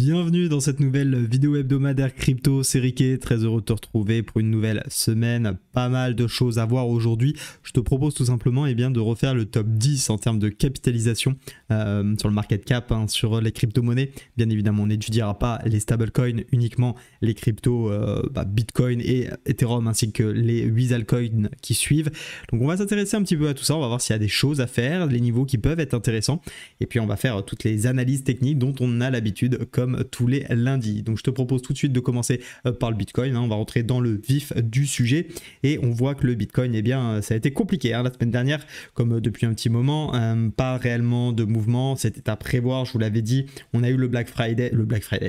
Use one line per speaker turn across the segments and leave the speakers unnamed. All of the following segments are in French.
Bienvenue dans cette nouvelle vidéo hebdomadaire crypto, c'est Riquet, très heureux de te retrouver pour une nouvelle semaine, pas mal de choses à voir aujourd'hui. Je te propose tout simplement de refaire le top 10 en termes de capitalisation sur le market cap, sur les crypto-monnaies. Bien évidemment, on n'étudiera pas les stablecoins, uniquement les cryptos Bitcoin et Ethereum ainsi que les 8 altcoins qui suivent. Donc on va s'intéresser un petit peu à tout ça, on va voir s'il y a des choses à faire, les niveaux qui peuvent être intéressants et puis on va faire toutes les analyses techniques dont on a l'habitude comme tous les lundis. Donc je te propose tout de suite de commencer par le Bitcoin, on va rentrer dans le vif du sujet et on voit que le Bitcoin, ça a été compliqué la semaine dernière, comme depuis un petit moment, pas réellement de mouvement, c'était à prévoir, je vous l'avais dit. On a eu le Black Friday,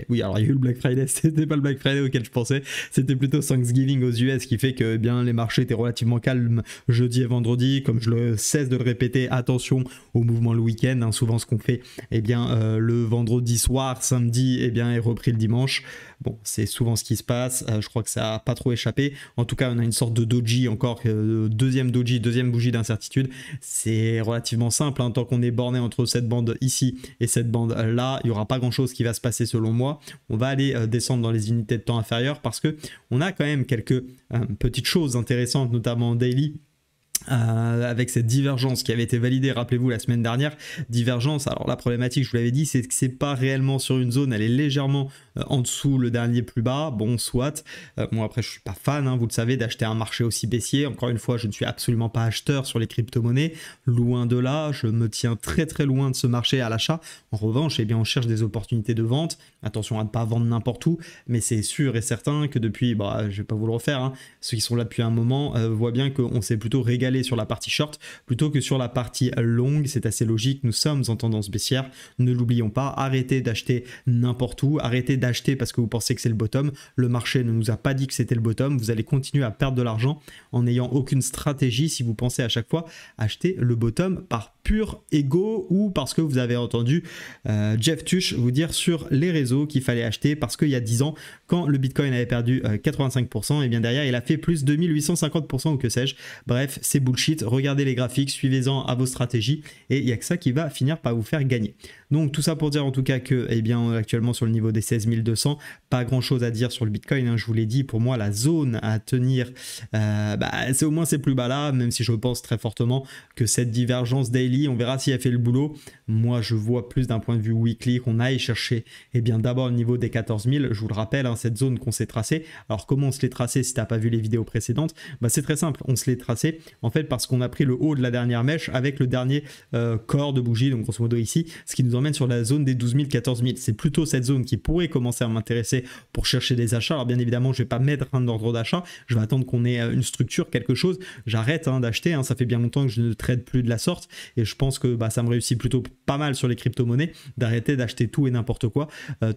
oui, alors il y a eu le Black Friday, c'était pas le Black Friday auquel je pensais, c'était plutôt Thanksgiving aux US, qui fait que les marchés étaient relativement calmes jeudi et vendredi. Comme je ne cesse de le répéter, attention au mouvement le week-end, souvent ce qu'on fait le vendredi soir, samedi est repris le dimanche. Bon, c'est souvent ce qui se passe, je crois que ça n'a pas trop échappé. En tout cas, on a une sorte de doji encore, deuxième bougie d'incertitude. C'est relativement simple, tant qu'on est borné entre cette bande ici et cette bande là, il n'y aura pas grand chose qui va se passer selon moi. On va aller descendre dans les unités de temps inférieures parce que on a quand même quelques petites choses intéressantes, notamment en daily. Avec cette divergence qui avait été validée, rappelez-vous, la semaine dernière. Divergence, alors la problématique, je vous l'avais dit, c'est que c'est pas réellement sur une zone, elle est légèrement en dessous, le dernier plus bas, bon, soit. Moi après, je suis pas fan, vous le savez, d'acheter un marché aussi baissier. Encore une fois, je ne suis absolument pas acheteur sur les crypto-monnaies, loin de là, je me tiens très très loin de ce marché à l'achat. En revanche, on cherche des opportunités de vente. Attention à ne pas vendre n'importe où, mais c'est sûr et certain que depuis, je vais pas vous le refaire, ceux qui sont là depuis un moment voient bien qu'on s'est plutôt régalé sur la partie short plutôt que sur la partie longue. C'est assez logique, nous sommes en tendance baissière, ne l'oublions pas. Arrêtez d'acheter n'importe où, arrêtez d'acheter parce que vous pensez que c'est le bottom. Le marché ne nous a pas dit que c'était le bottom, vous allez continuer à perdre de l'argent en n'ayant aucune stratégie si vous pensez à chaque fois acheter le bottom par pur ego ou parce que vous avez entendu Jeff Tuch vous dire sur les réseaux qu'il fallait acheter parce qu'il y a 10 ans, quand le Bitcoin avait perdu 85%, et bien derrière il a fait plus 2850% ou que sais-je. Bref, c'est bullshit, regardez les graphiques, suivez-en à vos stratégies et il n'y a que ça qui va finir par vous faire gagner. Donc tout ça pour dire en tout cas que actuellement sur le niveau des 16 200, pas grand chose à dire sur le Bitcoin, je vous l'ai dit, pour moi la zone à tenir, c'est au moins c'est plus bas là, même si je pense très fortement que cette divergence daily, on verra si elle fait le boulot. Moi je vois plus d'un point de vue weekly qu'on aille chercher d'abord le niveau des 14 000, je vous le rappelle, cette zone qu'on s'est tracée. Alors comment on se l'est tracé si tu n'as pas vu les vidéos précédentes? C'est très simple, on se l'est tracé en fait parce qu'on a pris le haut de la dernière mèche avec le dernier corps de bougie, donc grosso modo ici, ce qui nous emmène sur la zone des 12 000, 14 000. C'est plutôt cette zone qui pourrait commencer à m'intéresser pour chercher des achats. Alors bien évidemment, je ne vais pas mettre un ordre d'achat, je vais attendre qu'on ait une structure, quelque chose. J'arrête d'acheter, ça fait bien longtemps que je ne trade plus de la sorte et je pense que ça me réussit plutôt pas mal sur les crypto-monnaies d'arrêter d'acheter tout et n'importe quoi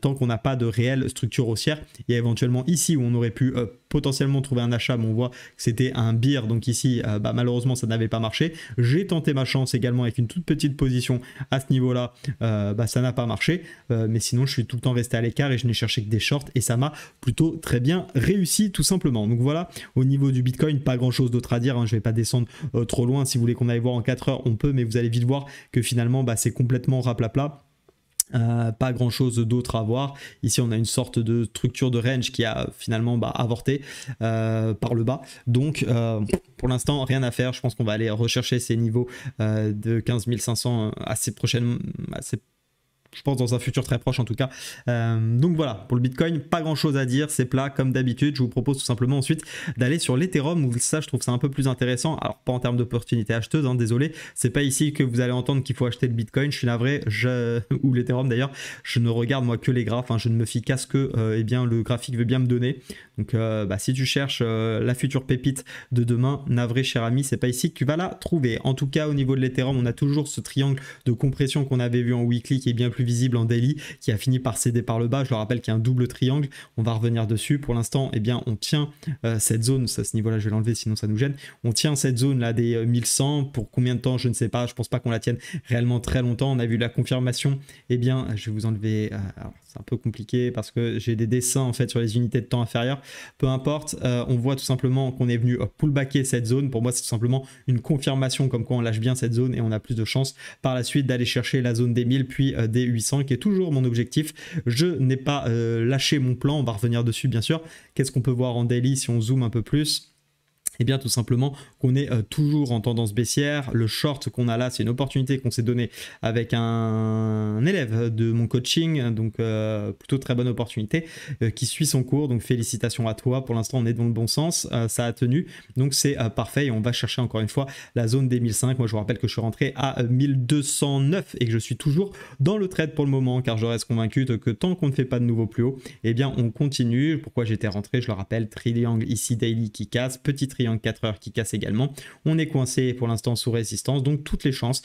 tant qu'on n'a pas de réelle structure haussière. Il y a éventuellement ici où on aurait pu potentiellement trouver un achat, mais on voit que c'était un beer, donc ici malheureusement ça n'avait pas marché. J'ai tenté ma chance également avec une toute petite position à ce niveau là, ça n'a pas marché, mais sinon je suis tout le temps resté à l'écart et je n'ai cherché que des shorts et ça m'a plutôt très bien réussi tout simplement. Donc voilà, au niveau du Bitcoin, pas grand chose d'autre à dire, je vais pas descendre trop loin. Si vous voulez qu'on aille voir en 4 heures on peut, mais vous allez vite voir que finalement c'est complètement raplapla. Pas grand chose d'autre à voir. Ici on a une sorte de structure de range qui a finalement avorté par le bas, donc pour l'instant rien à faire. Je pense qu'on va aller rechercher ces niveaux de 15 500 assez prochainement, je pense dans un futur très proche en tout cas. Donc voilà, pour le Bitcoin, pas grand chose à dire, c'est plat comme d'habitude. Je vous propose tout simplement ensuite d'aller sur l'Ethereum où ça je trouve ça un peu plus intéressant. Alors pas en termes d'opportunité acheteuse, désolé, c'est pas ici que vous allez entendre qu'il faut acheter le Bitcoin, je suis navré, ou l'Ethereum d'ailleurs, je ne regarde moi que les graphes, je ne me fie qu'à ce que le graphique veut bien me donner. Donc si tu cherches la future pépite de demain, navré cher ami, c'est pas ici que tu vas la trouver. En tout cas au niveau de l'Ethereum, on a toujours ce triangle de compression qu'on avait vu en weekly qui est bien plus visible en daily, qui a fini par céder par le bas. Je le rappelle qu'il y a un double triangle, on va revenir dessus. Pour l'instant on tient cette zone, à ce niveau là je vais l'enlever sinon ça nous gêne, on tient cette zone là des 1100 pour combien de temps je ne sais pas, je pense pas qu'on la tienne réellement très longtemps. On a vu la confirmation, je vais vous enlever, c'est un peu compliqué parce que j'ai des dessins en fait sur les unités de temps inférieures, peu importe. On voit tout simplement qu'on est venu pullbacker cette zone. Pour moi c'est tout simplement une confirmation comme quoi on lâche bien cette zone et on a plus de chance par la suite d'aller chercher la zone des 1000 puis des 800 qui est toujours mon objectif. Je n'ai pas lâché mon plan, on va revenir dessus bien sûr. Qu'est-ce qu'on peut voir en daily si on zoome un peu plus ? Eh bien tout simplement qu'on est toujours en tendance baissière. Le short qu'on a là, c'est une opportunité qu'on s'est donnée avec un élève de mon coaching, donc plutôt très bonne opportunité qui suit son cours, donc félicitations à toi. Pour l'instant on est dans le bon sens, ça a tenu, donc c'est parfait et on va chercher encore une fois la zone des 1005. Moi je vous rappelle que je suis rentré à 1209 et que je suis toujours dans le trade pour le moment, car je reste convaincu que tant qu'on ne fait pas de nouveau plus haut, eh bien on continue. Pourquoi j'étais rentré, je le rappelle, triangle ici daily qui casse, petit triangle 4 heures qui casse également. On est coincé pour l'instant sous résistance, donc toutes les chances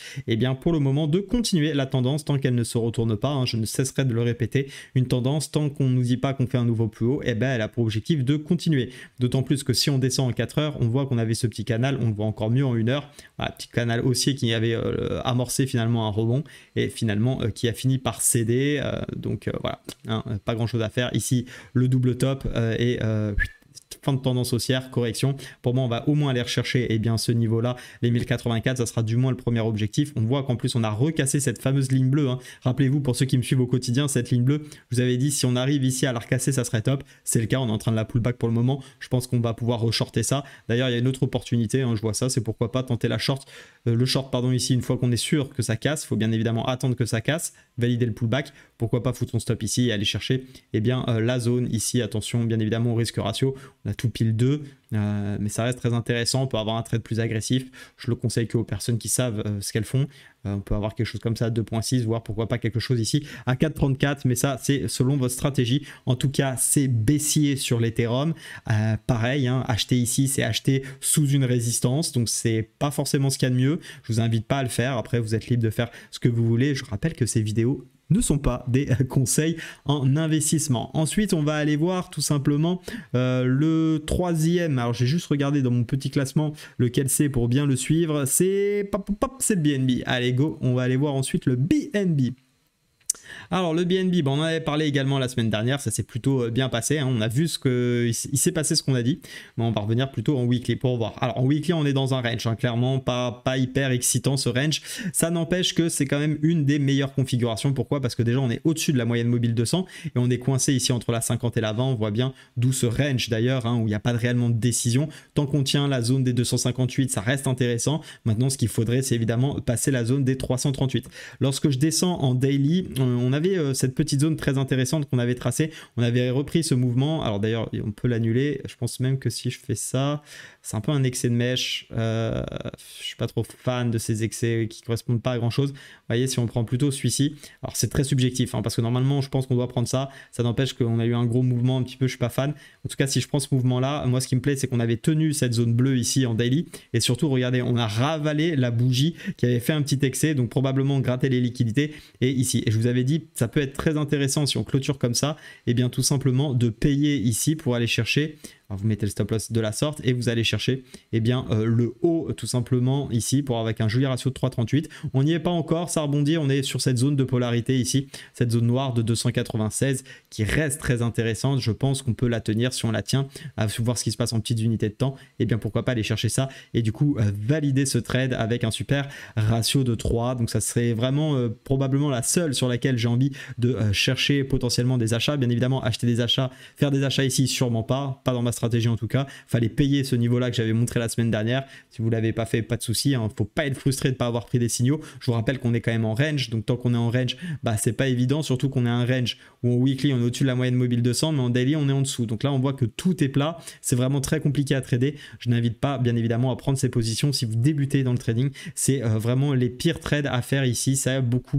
pour le moment de continuer la tendance tant qu'elle ne se retourne pas, hein. Je ne cesserai de le répéter, une tendance tant qu'on ne nous dit pas qu'on fait un nouveau plus haut, elle a pour objectif de continuer. D'autant plus que si on descend en 4 heures, on voit qu'on avait ce petit canal, on le voit encore mieux en 1 heure, voilà, petit canal haussier qui avait amorcé finalement un rebond et finalement qui a fini par céder, voilà, hein, pas grand chose à faire ici. Le double top fin de tendance haussière, correction. Pour moi, on va au moins aller rechercher ce niveau-là, les 1084, ça sera du moins le premier objectif. On voit qu'en plus, on a recassé cette fameuse ligne bleue, hein. Rappelez-vous, pour ceux qui me suivent au quotidien, cette ligne bleue, je vous avais dit, si on arrive ici à la recasser, ça serait top. C'est le cas, on est en train de la pullback pour le moment. Je pense qu'on va pouvoir re-shorter ça. D'ailleurs, il y a une autre opportunité, hein, je vois ça, c'est pourquoi pas tenter le short ici, une fois qu'on est sûr que ça casse. Il faut bien évidemment attendre que ça casse, valider le pullback. Pourquoi pas foutre son stop ici et aller chercher la zone ici. Attention, bien évidemment, au risque ratio. On a tout pile 2, mais ça reste très intéressant. On peut avoir un trade plus agressif. Je le conseille qu'aux personnes qui savent ce qu'elles font. On peut avoir quelque chose comme ça à 2.6, voire pourquoi pas quelque chose ici à 4.34, mais ça c'est selon votre stratégie. En tout cas, c'est baissier sur l'Ethereum. Pareil, hein, acheter ici, c'est acheter sous une résistance, donc c'est pas forcément ce qu'il y a de mieux. Je vous invite pas à le faire. Après, vous êtes libre de faire ce que vous voulez. Je rappelle que ces vidéos ne sont pas des conseils en investissement. Ensuite, on va aller voir tout simplement le troisième. Alors, j'ai juste regardé dans mon petit classement lequel c'est pour bien le suivre. C'est le BNB. Allez, go. On va aller voir ensuite le BNB. Alors le BNB, on en avait parlé également la semaine dernière, ça s'est plutôt bien passé, hein. On a vu il s'est passé ce qu'on a dit, mais on va revenir plutôt en weekly pour voir. Alors en weekly on est dans un range, hein, clairement pas hyper excitant ce range, ça n'empêche que c'est quand même une des meilleures configurations. Pourquoi? Parce que déjà on est au-dessus de la moyenne mobile 200 et on est coincé ici entre la 50 et la 20, on voit bien d'où ce range d'ailleurs, hein, où il n'y a pas réellement de décision. Tant qu'on tient la zone des 258, ça reste intéressant. Maintenant ce qu'il faudrait, c'est évidemment passer la zone des 338. Lorsque je descends en daily, on avait cette petite zone très intéressante qu'on avait tracée, on avait repris ce mouvement. Alors d'ailleurs on peut l'annuler, je pense même que si je fais ça, c'est un peu un excès de mèche, je suis pas trop fan de ces excès qui correspondent pas à grand chose. Vous voyez, si on prend plutôt celui-ci, alors c'est très subjectif, hein, parce que normalement je pense qu'on doit prendre ça, ça n'empêche qu'on a eu un gros mouvement un petit peu, je suis pas fan. En tout cas si je prends ce mouvement là, moi ce qui me plaît c'est qu'on avait tenu cette zone bleue ici en daily, et surtout regardez, on a ravalé la bougie qui avait fait un petit excès, donc probablement gratter les liquidités, et ici, et je vous avais dit ça peut être très intéressant si on clôture comme ça, et bien tout simplement de payer ici pour aller chercher. Alors vous mettez le stop loss de la sorte et vous allez chercher le haut tout simplement ici pour avec un joli ratio de 3,38. On n'y est pas encore, ça rebondit, on est sur cette zone de polarité ici, cette zone noire de 296 qui reste très intéressante. Je pense qu'on peut la tenir si on la tient, à voir ce qui se passe en petites unités de temps, et bien pourquoi pas aller chercher ça et du coup valider ce trade avec un super ratio de 3. Donc ça serait vraiment probablement la seule sur laquelle j'ai envie de chercher potentiellement des achats. Bien évidemment acheter des achats, faire des achats ici sûrement pas dans ma stratégie en tout cas. Fallait payer ce niveau là que j'avais montré la semaine dernière. Si vous l'avez pas fait, pas de souci, hein. Faut pas être frustré de pas avoir pris des signaux. Je vous rappelle qu'on est quand même en range, donc tant qu'on est en range, c'est pas évident, surtout qu'on est un range où en weekly on est au-dessus de la moyenne mobile 200, mais en daily on est en dessous. Donc là on voit que tout est plat, c'est vraiment très compliqué à trader. Je n'invite pas bien évidemment à prendre ces positions si vous débutez dans le trading. C'est vraiment les pires trades à faire ici. Ça a beaucoup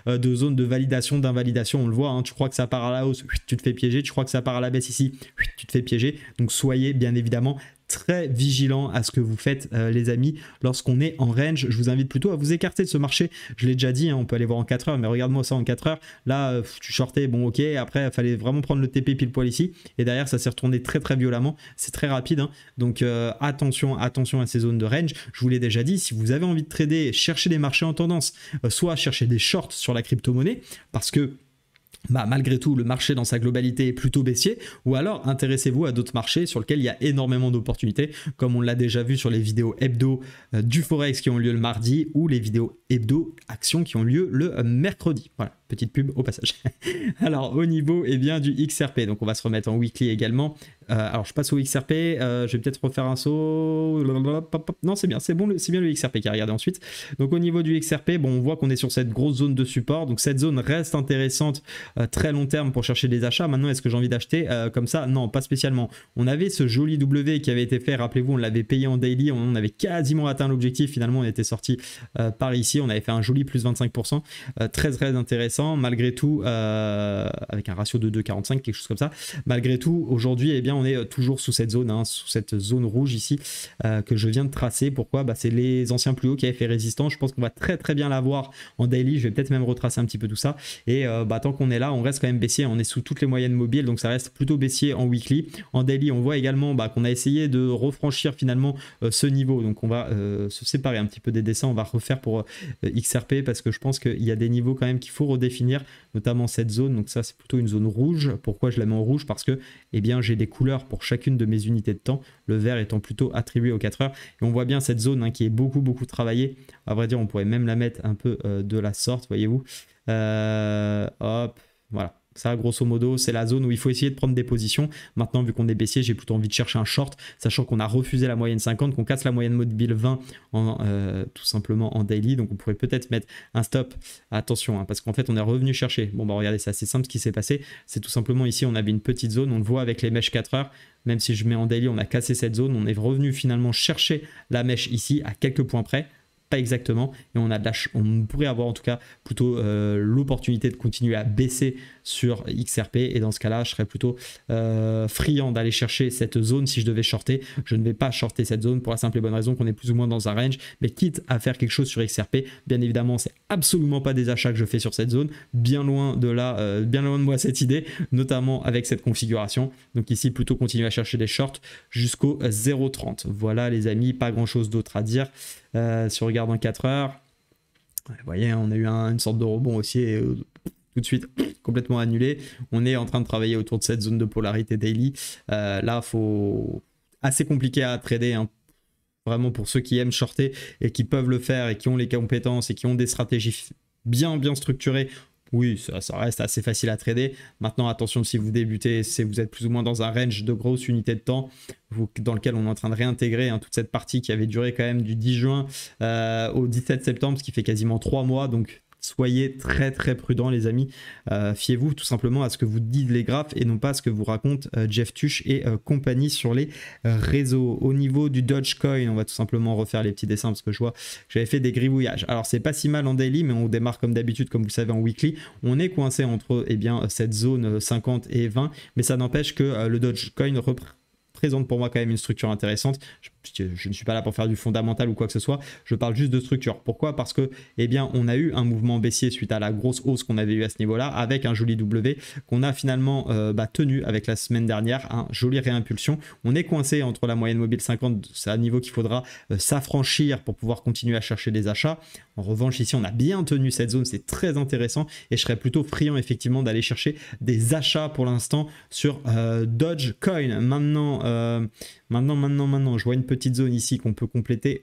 de zones de validation, d'invalidation. On le voit, hein. Tu crois que ça part à la hausse, tu te fais piéger. Tu crois que ça part à la baisse ici, tu te fais piéger. Donc soyez bien évidemment très vigilant à ce que vous faites les amis lorsqu'on est en range. Je vous invite plutôt à vous écarter de ce marché. Je l'ai déjà dit, hein, on peut aller voir en 4 heures, mais regarde-moi ça en 4 heures. Là tu shortais, bon ok, après il fallait vraiment prendre le TP pile poil ici et derrière ça s'est retourné très violemment. C'est très rapide, hein. Donc attention à ces zones de range. Je vous l'ai déjà dit, si vous avez envie de trader, chercher des marchés en tendance, soit chercher des shorts sur la crypto-monnaie parce que malgré tout, le marché dans sa globalité est plutôt baissier, ou alors intéressez-vous à d'autres marchés sur lesquels il y a énormément d'opportunités, comme on l'a déjà vu sur les vidéos hebdo du Forex qui ont lieu le mardi, ou les vidéos hebdo actions qui ont lieu le mercredi. Voilà, petite pub au passage. Alors, au niveau du XRP, donc on va se remettre en weekly également. Alors, je passe au XRP, je vais peut-être refaire un saut. Non, c'est bien, c'est bien le XRP qui a regardé ensuite. Donc, au niveau du XRP, on voit qu'on est sur cette grosse zone de support, donc cette zone reste intéressante très long terme pour chercher des achats. Maintenant, est-ce que j'ai envie d'acheter comme ça? Non, pas spécialement. On avait ce joli W qui avait été fait, rappelez-vous, on l'avait payé en daily, on avait quasiment atteint l'objectif, finalement on était sorti par ici, on avait fait un joli plus 25%, très intéressant, malgré tout, avec un ratio de 2,45, quelque chose comme ça. Malgré tout, aujourd'hui, on est toujours sous cette zone, sous cette zone rouge ici, que je viens de tracer. Pourquoi? C'est les anciens plus hauts qui avaient fait résistance. Je pense qu'on va très bien l'avoir en daily, je vais peut-être même retracer un petit peu tout ça, et tant qu'on est là, on reste quand même baissier, on est sous toutes les moyennes mobiles, donc ça reste plutôt baissier en weekly. En daily, on voit également qu'on a essayé de refranchir finalement ce niveau, donc on va se séparer un petit peu des dessins, on va refaire pour XRP, parce que je pense qu'il y a des niveaux quand même qu'il faut redéfinir, notamment cette zone. Donc ça, c'est plutôt une zone rouge. Pourquoi je la mets en rouge? Parce que j'ai des couleurs pour chacune de mes unités de temps, le vert étant plutôt attribué aux 4 heures, et on voit bien cette zone qui est beaucoup travaillée. À vrai dire, on pourrait même la mettre un peu de la sorte, voyez-vous. Hop, voilà. Ça, grosso modo, c'est la zone où il faut essayer de prendre des positions. Maintenant, vu qu'on est baissier, j'ai plutôt envie de chercher un short, sachant qu'on a refusé la moyenne 50, qu'on casse la moyenne mobile 20 tout simplement en daily. Donc, on pourrait peut-être mettre un stop. Attention, parce qu'en fait, on est revenu chercher. Regardez, c'est assez simple ce qui s'est passé. C'est tout simplement ici, on avait une petite zone. On le voit avec les mèches 4 heures. Même si je mets en daily, on a cassé cette zone. On est revenu finalement chercher la mèche ici à quelques points près. Pas exactement, et on pourrait avoir en tout cas plutôt l'opportunité de continuer à baisser sur XRP, et dans ce cas là je serais plutôt friand d'aller chercher cette zone. Si je devais shorter, je ne vais pas shorter cette zone pour la simple et bonne raison qu'on est plus ou moins dans un range, mais quitte à faire quelque chose sur XRP, bien évidemment c'est absolument pas des achats que je fais sur cette zone, bien loin de là, bien loin de moi cette idée, notamment avec cette configuration. Donc ici plutôt continuer à chercher des shorts jusqu'au 0,30. Voilà les amis, pas grand chose d'autre à dire. Si on regarde en 4 heures, vous voyez, on a eu une sorte de rebond aussi, et tout de suite complètement annulé. On est en train de travailler autour de cette zone de polarité daily. Là, assez compliqué à trader, vraiment pour ceux qui aiment shorter et qui peuvent le faire et qui ont les compétences et qui ont des stratégies bien structurées. Oui, ça reste assez facile à trader. Maintenant, attention, si vous débutez, si vous êtes plus ou moins dans un range de grosses unités de temps, dans lequel on est en train de réintégrer toute cette partie qui avait duré quand même du 10 juin au 17 septembre, ce qui fait quasiment 3 mois. Donc, soyez très prudents les amis, fiez-vous tout simplement à ce que vous disent les graphes et non pas à ce que vous racontent Jeff Tuch et compagnie sur les réseaux. Au niveau du Dogecoin, on va tout simplement refaire les petits dessins parce que je vois que j'avais fait des gribouillages. Alors c'est pas si mal en daily, mais on démarre comme d'habitude, comme vous savez, en weekly. On est coincé entre cette zone 50 et 20, mais ça n'empêche que le Dogecoin présente pour moi quand même une structure intéressante. Je ne suis pas là pour faire du fondamental ou quoi que ce soit, je parle juste de structure. Pourquoi? Parce que on a eu un mouvement baissier suite à la grosse hausse qu'on avait eu à ce niveau là, avec un joli W qu'on a finalement tenu avec la semaine dernière, un joli réimpulsion. On est coincé entre la moyenne mobile 50, c'est un niveau qu'il faudra s'affranchir pour pouvoir continuer à chercher des achats. En revanche ici on a bien tenu cette zone, c'est très intéressant, et je serais plutôt friand effectivement d'aller chercher des achats pour l'instant sur Dogecoin. Maintenant, je vois une petite zone ici qu'on peut compléter.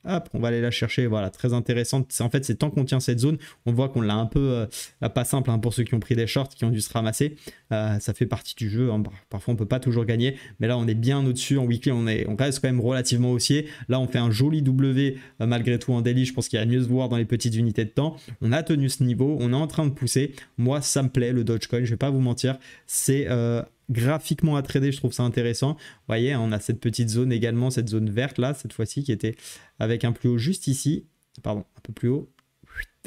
Hop, on va aller la chercher, voilà, très intéressante. En fait, c'est tant qu'on tient cette zone, on voit qu'on l'a un peu, pas simple pour ceux qui ont pris des shorts, qui ont dû se ramasser. Ça fait partie du jeu, parfois on peut pas toujours gagner, mais là on est bien au-dessus. En weekly, on reste quand même relativement haussier. Là, on fait un joli W malgré tout en daily. Je pense qu'il y a mieux se voir dans les petites unités de temps. On a tenu ce niveau, on est en train de pousser. Moi, ça me plaît, le Dogecoin, je vais pas vous mentir. C'est graphiquement à trader, je trouve ça intéressant. Vous voyez, on a cette petite zone également, cette zone verte là, cette fois-ci, qui était avec un plus haut juste ici, pardon, un peu plus haut,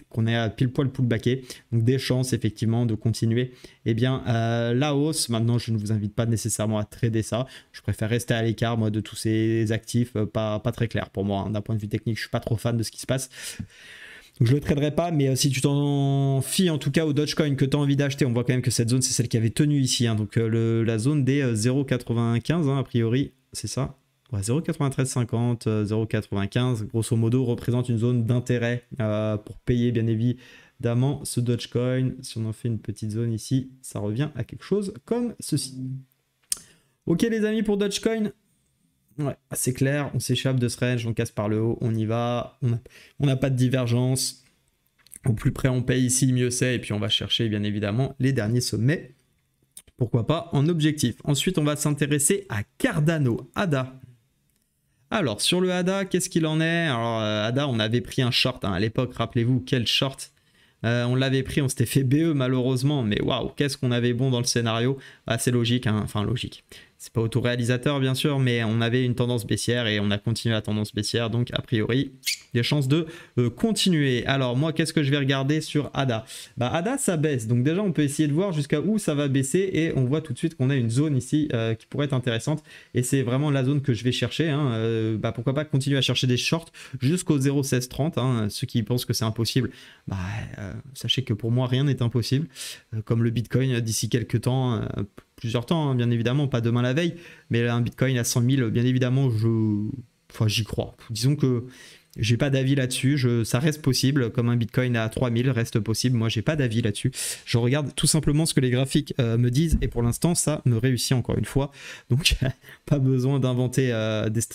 qu'on est à pile poil pullbacké. Donc des chances effectivement de continuer la hausse. Maintenant, je ne vous invite pas nécessairement à trader ça. Je préfère rester à l'écart moi de tous ces actifs pas très clairs pour moi. D'un point de vue technique, je suis pas trop fan de ce qui se passe. Donc je le traderai pas, mais si tu t'en fies en tout cas au Dogecoin que tu as envie d'acheter, on voit quand même que cette zone c'est celle qui avait tenu ici, donc la zone des 0,95 a priori, c'est ça, ouais, 0,9350, 0,95 grosso modo représente une zone d'intérêt pour payer bien évidemment évidemment ce Dogecoin, si on en fait une petite zone ici, ça revient à quelque chose comme ceci. Ok les amis pour Dogecoin, ouais, c'est clair, on s'échappe de ce range, on casse par le haut, on y va, on n'a pas de divergence. Au plus près on paye ici, mieux c'est, et puis on va chercher bien évidemment les derniers sommets. Pourquoi pas en objectif. Ensuite, on va s'intéresser à Cardano, ADA. Alors, sur le ADA, qu'est-ce qu'il en est? Alors, ADA, on avait pris un short hein, à l'époque, rappelez-vous, quel short on l'avait pris, on s'était fait BE malheureusement, mais waouh, qu'est-ce qu'on avait bon dans le scénario. Bah, c'est logique, hein, enfin logique. C'est pas autoréalisateur bien sûr, mais on avait une tendance baissière et on a continué la tendance baissière, donc a priori, des chances de continuer. Alors moi, qu'est-ce que je vais regarder sur ADA? Bah ADA, ça baisse, donc déjà on peut essayer de voir jusqu'à où ça va baisser et on voit tout de suite qu'on a une zone ici qui pourrait être intéressante et c'est vraiment la zone que je vais chercher. Hein. Bah, pourquoi pas continuer à chercher des shorts jusqu'au 0,1630. Hein. Ceux qui pensent que c'est impossible, bah, sachez que pour moi rien n'est impossible. Comme le Bitcoin d'ici quelques temps, plusieurs temps, hein, bien évidemment, pas demain la veille, mais un Bitcoin à 100 000, bien évidemment, j'y crois. Disons que j'ai pas d'avis là-dessus, ça reste possible, comme un Bitcoin à 3000 reste possible, moi j'ai pas d'avis là-dessus. Je regarde tout simplement ce que les graphiques me disent et pour l'instant ça me réussit encore une fois. Donc pas besoin d'inventer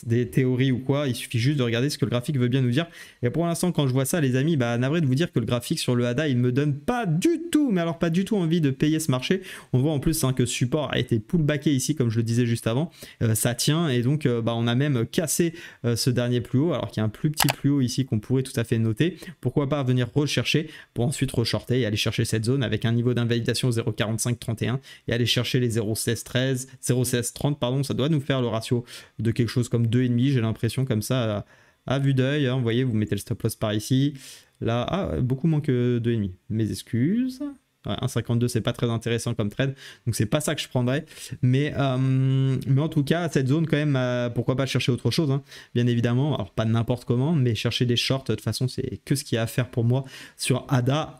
des théories ou quoi, il suffit juste de regarder ce que le graphique veut bien nous dire. Et pour l'instant quand je vois ça les amis, bah navré de vous dire que le graphique sur le ADA il me donne pas du tout, mais alors pas du tout envie de payer ce marché. On voit en plus hein, que ce support a été pullbacké ici comme je le disais juste avant, ça tient et donc bah, on a même cassé ce dernier plus haut alors qu'il y a un plus petit plus haut ici qu'on pourrait tout à fait noter. Pourquoi pas venir rechercher pour ensuite reshorter et aller chercher cette zone avec un niveau d'invalidation 0,4531 et aller chercher les 0,1613, 0,1630 pardon, ça doit nous faire le ratio de quelque chose comme 2,5, j'ai l'impression comme ça à vue d'œil. Hein, vous voyez, vous mettez le stop loss par ici. Là, beaucoup moins que 2,5. Mes excuses. Ouais, 1,52 c'est pas très intéressant comme trade, donc c'est pas ça que je prendrais, mais en tout cas cette zone quand même, pourquoi pas chercher autre chose hein, bien évidemment, alors pas n'importe comment, mais chercher des shorts, de toute façon c'est que ce qu'il y a à faire pour moi sur ADA.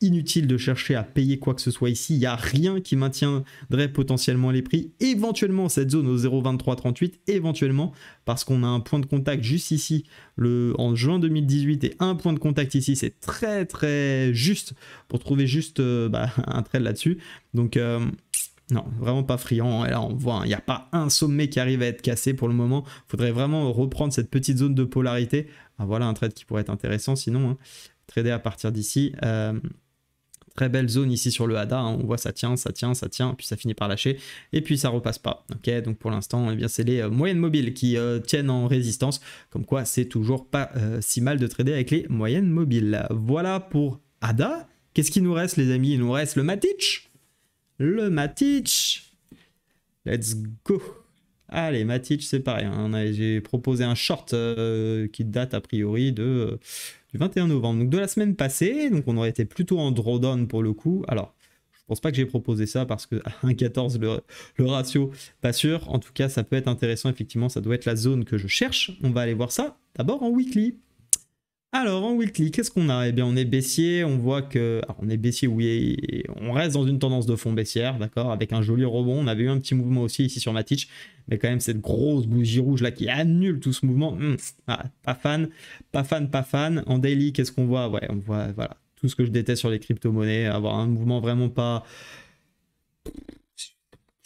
Inutile de chercher à payer quoi que ce soit ici, il n'y a rien qui maintiendrait potentiellement les prix, éventuellement cette zone au 0,2338, éventuellement parce qu'on a un point de contact juste ici en juin 2018 et un point de contact ici, c'est très très juste pour trouver juste un trade là-dessus, donc non, vraiment pas friand. Et là, on voit, il n'y a pas un sommet qui arrive à être cassé pour le moment. Il faudrait vraiment reprendre cette petite zone de polarité. Ah, voilà un trade qui pourrait être intéressant sinon. Hein. Trader à partir d'ici. Très belle zone ici sur le ADA, hein. On voit ça tient, puis ça finit par lâcher, et puis ça repasse pas. Ok, donc pour l'instant, eh bien c'est les moyennes mobiles qui tiennent en résistance, comme quoi c'est toujours pas si mal de trader avec les moyennes mobiles. Voilà pour ADA. Qu'est-ce qu'il nous reste les amis? Il nous reste le Matic. Le Matic. Let's go. Allez, Matic, c'est pareil. Hein. J'ai proposé un short qui date a priori du 21 novembre, donc de la semaine passée. Donc on aurait été plutôt en drawdown pour le coup. Alors, je pense pas que j'ai proposé ça parce que 1,14 le ratio, pas sûr. En tout cas, ça peut être intéressant. Effectivement, ça doit être la zone que je cherche. On va aller voir ça d'abord en weekly. Alors en weekly, qu'est-ce qu'on a? Eh bien on est baissier, on voit que... Alors, on est baissier, oui, on reste dans une tendance de fond baissière, d'accord, avec un joli rebond. On avait eu un petit mouvement aussi ici sur Matic, mais quand même cette grosse bougie rouge là qui annule tout ce mouvement. Pas fan, pas fan, pas fan. En daily, qu'est-ce qu'on voit? Ouais, on voit voilà, tout ce que je déteste sur les crypto-monnaies, avoir un mouvement vraiment pas...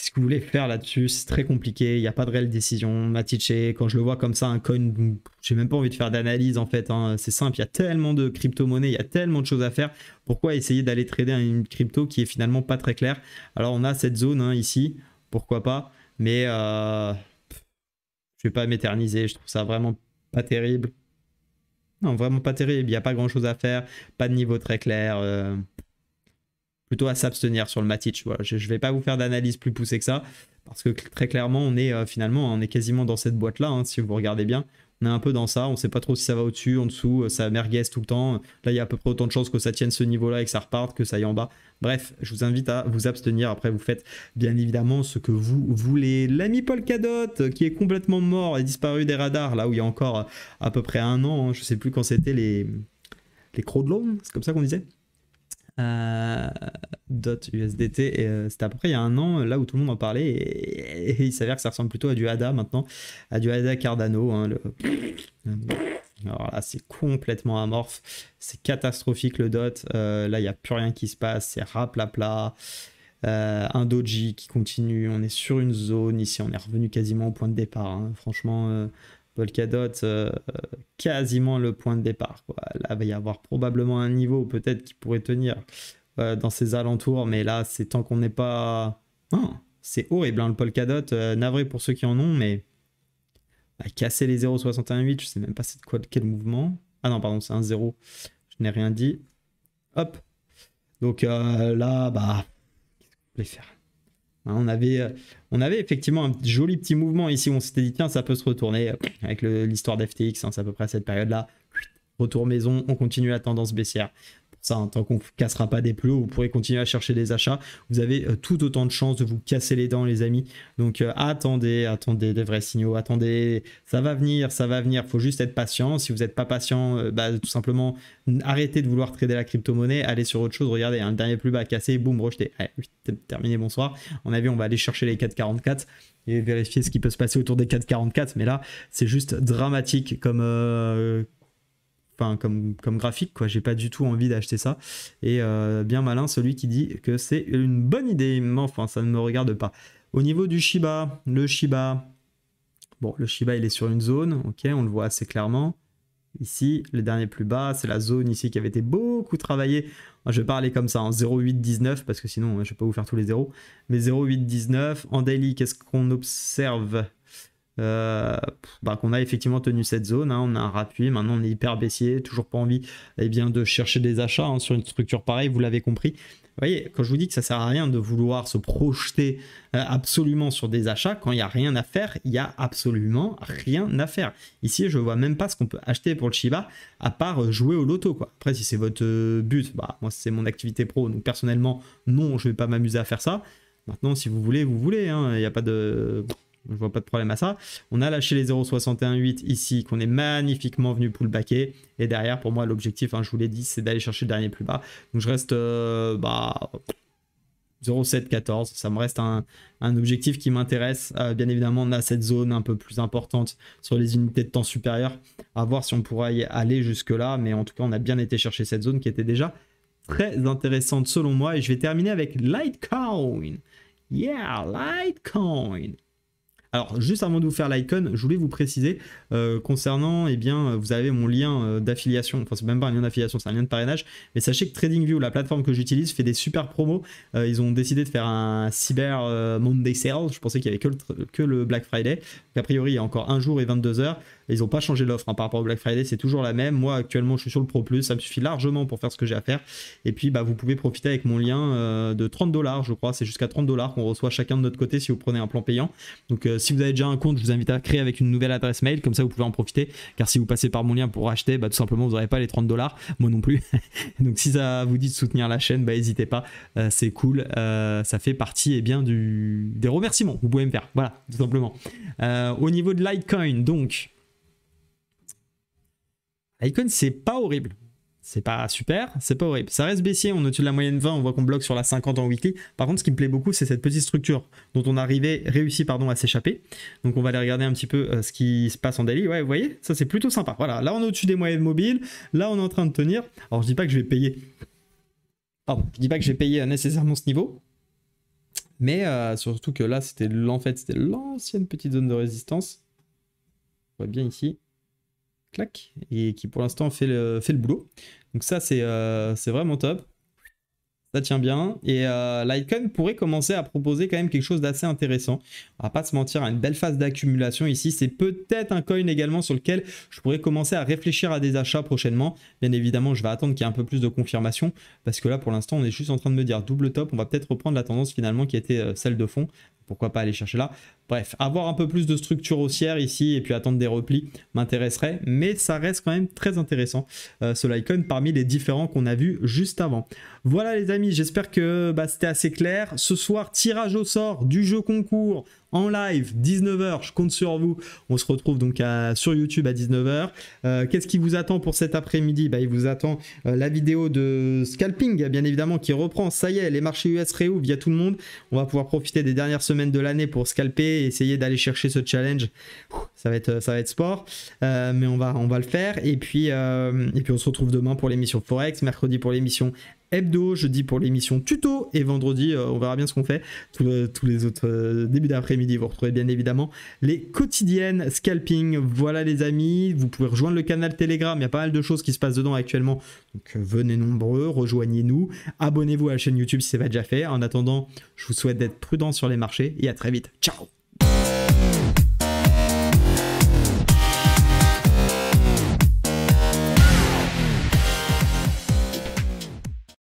Ce que vous voulez faire là-dessus, c'est très compliqué, il n'y a pas de réelle décision. Matic, quand je le vois comme ça, un coin, j'ai même pas envie de faire d'analyse en fait, hein. C'est simple, il y a tellement de crypto-monnaies, il y a tellement de choses à faire. Pourquoi essayer d'aller trader une crypto qui est finalement pas très claire? Alors on a cette zone hein, ici, pourquoi pas, mais je vais pas m'éterniser, je trouve ça vraiment pas terrible. Non, vraiment pas terrible, il n'y a pas grand-chose à faire, pas de niveau très clair. Plutôt à s'abstenir sur le Matic. Voilà, je ne vais pas vous faire d'analyse plus poussée que ça, parce que très clairement, on est finalement, on est quasiment dans cette boîte-là, hein, si vous regardez bien. On est un peu dans ça, on ne sait pas trop si ça va au-dessus, en dessous, ça merguez tout le temps. Là, il y a à peu près autant de chances que ça tienne ce niveau-là et que ça reparte, que ça aille en bas. Bref, je vous invite à vous abstenir. Après, vous faites bien évidemment ce que vous voulez. L'ami Polkadot, qui est complètement mort et disparu des radars, là où il y a encore à peu près un an, hein, je ne sais plus quand c'était les crowdloans, c'est comme ça qu'on disait. .USDT et c'était à peu près il y a un an là où tout le monde en parlait et il s'avère que ça ressemble plutôt à du ADA maintenant, à du ADA Cardano hein, Alors là, c'est complètement amorphe. C'est catastrophique le dot. Là, il n'y a plus rien qui se passe. C'est raplapla. Un doji qui continue. On est sur une zone. Ici, on est revenu quasiment au point de départ. Hein. Franchement, Polkadot, quasiment le point de départ. Quoi. Là, il va y avoir probablement un niveau peut-être qui pourrait tenir dans ces alentours. Mais là, c'est tant qu'on n'est pas... Oh, c'est horrible, hein, le Polkadot. Navré pour ceux qui en ont, mais... À casser les 0,618, je sais même pas c'est de quoi, quel mouvement. Ah non, pardon, c'est un 0. Je n'ai rien dit. Hop. Donc là, bah, qu'est-ce qu'on voulait faire, hein, on avait effectivement un joli petit mouvement ici où on s'était dit, tiens, ça peut se retourner avec l'histoire d'FTX. Hein, c'est à peu près à cette période-là. Retour maison, on continue la tendance baissière. Ça, hein, tant qu'on ne cassera pas des plus hauts, vous pourrez continuer à chercher des achats. Vous avez tout autant de chances de vous casser les dents, les amis. Donc attendez des vrais signaux, attendez, ça va venir, il faut juste être patient. Si vous n'êtes pas patient, bah, tout simplement, arrêtez de vouloir trader la crypto-monnaie, allez sur autre chose, regardez, hein, le dernier plus bas cassé, boum, rejeté. Allez, terminé, bonsoir. On va aller chercher les 4,44 et vérifier ce qui peut se passer autour des 4,44, mais là, c'est juste dramatique comme graphique, quoi. J'ai pas du tout envie d'acheter ça. Et bien malin celui qui dit que c'est une bonne idée. Mais enfin, ça ne me regarde pas. Au niveau du Shiba, le Shiba, il est sur une zone. Ok, on le voit assez clairement. Ici, le dernier plus bas, c'est la zone ici qui avait été beaucoup travaillée. Je vais parler comme ça en 0,819 parce que sinon, je vais pas vous faire tous les zéros. Mais 0,819 en daily, qu'est-ce qu'on observe? Qu'on a effectivement tenu cette zone, hein, on a un rappui, maintenant on est hyper baissier, toujours pas envie de chercher des achats hein, sur une structure pareille, vous l'avez compris. Vous voyez, quand je vous dis que ça sert à rien de vouloir se projeter absolument sur des achats, quand il n'y a rien à faire, il n'y a absolument rien à faire. Ici, je vois même pas ce qu'on peut acheter pour le Shiba, à part jouer au loto, quoi. Après, si c'est votre but, moi c'est mon activité pro, donc personnellement, non, je vais pas m'amuser à faire ça. Maintenant, si vous voulez, hein, il n'y a pas de... Je vois pas de problème à ça. On a lâché les 0,618 ici, qu'on est magnifiquement venu pullbacker. Et derrière, pour moi, l'objectif, hein, je vous l'ai dit, c'est d'aller chercher le dernier plus bas. Donc je reste 0,714. Ça me reste un objectif qui m'intéresse. Bien évidemment, on a cette zone un peu plus importante sur les unités de temps supérieures. À voir si on pourra y aller jusque-là. Mais en tout cas, on a bien été chercher cette zone qui était déjà très intéressante selon moi. Et je vais terminer avec Litecoin. Yeah, Litecoin. Alors, juste avant de vous faire l'icon, je voulais vous préciser concernant, vous avez mon lien d'affiliation, enfin c'est même pas un lien d'affiliation, c'est un lien de parrainage, mais sachez que TradingView, la plateforme que j'utilise, fait des super promos. Ils ont décidé de faire un Cyber Monday Sale, je pensais qu'il y avait que le Black Friday, donc, a priori il y a encore un jour et 22 heures, ils n'ont pas changé l'offre hein, par rapport au Black Friday, c'est toujours la même. Moi actuellement je suis sur le Pro Plus, ça me suffit largement pour faire ce que j'ai à faire, et puis vous pouvez profiter avec mon lien de 30$, je crois, c'est jusqu'à 30$ qu'on reçoit chacun de notre côté si vous prenez un plan payant. Donc si vous avez déjà un compte, je vous invite à créer avec une nouvelle adresse mail, comme ça vous pouvez en profiter, car si vous passez par mon lien pour acheter, tout simplement vous n'aurez pas les 30$, moi non plus. Donc si ça vous dit de soutenir la chaîne, n'hésitez pas, c'est cool, ça fait partie des remerciements que vous pouvez me faire, voilà, tout simplement. Au niveau de Litecoin, donc Litecoin c'est pas horrible. C'est pas super, c'est pas horrible. Ça reste baissier, on est au-dessus de la moyenne 20, on voit qu'on bloque sur la 50 en weekly. Par contre, ce qui me plaît beaucoup, c'est cette petite structure dont on a réussi à s'échapper. Donc on va aller regarder un petit peu ce qui se passe en daily. Ouais, vous voyez, ça c'est plutôt sympa. Voilà, là on est au-dessus des moyennes mobiles, là on est en train de tenir. Alors je dis pas que je vais payer. Pardon, je dis pas que je vais payer nécessairement ce niveau. Mais surtout que là, c'était l'ancienne petite zone de résistance. On voit bien ici. Clac, et qui pour l'instant fait le boulot. Donc ça c'est vraiment top. Ça tient bien. Et Litecoin pourrait commencer à proposer quand même quelque chose d'assez intéressant. On va pas se mentir, une belle phase d'accumulation ici. C'est peut-être un coin également sur lequel je pourrais commencer à réfléchir à des achats prochainement. Bien évidemment, je vais attendre qu'il y ait un peu plus de confirmation. Parce que là, pour l'instant, on est juste en train de me dire double top. On va peut-être reprendre la tendance finalement qui était celle de fond. Pourquoi pas aller chercher là. Bref, avoir un peu plus de structure haussière ici et puis attendre des replis m'intéresserait. Mais ça reste quand même très intéressant, ce Litecoin, parmi les différents qu'on a vus juste avant. Voilà les amis, j'espère que c'était assez clair. Ce soir, tirage au sort du jeu concours en live, 19h, je compte sur vous. On se retrouve donc sur YouTube à 19h. Qu'est-ce qui vous attend pour cet après-midi? Il vous attend la vidéo de scalping, bien évidemment, qui reprend. Ça y est, les marchés US réouvrent, il y a tout le monde. On va pouvoir profiter des dernières semaines de l'année pour scalper et essayer d'aller chercher ce challenge. Ça va être sport, mais on va le faire. Et puis on se retrouve demain pour l'émission Forex, mercredi pour l'émission hebdo, jeudi pour l'émission tuto et vendredi on verra bien ce qu'on fait. Tous les autres débuts d'après-midi vous retrouvez bien évidemment les quotidiennes scalping. Voilà les amis, vous pouvez rejoindre le canal Telegram, il y a pas mal de choses qui se passent dedans actuellement, donc venez nombreux, rejoignez-nous, abonnez-vous à la chaîne YouTube si ce n'est pas déjà fait. En attendant, je vous souhaite d'être prudent sur les marchés et à très vite, ciao.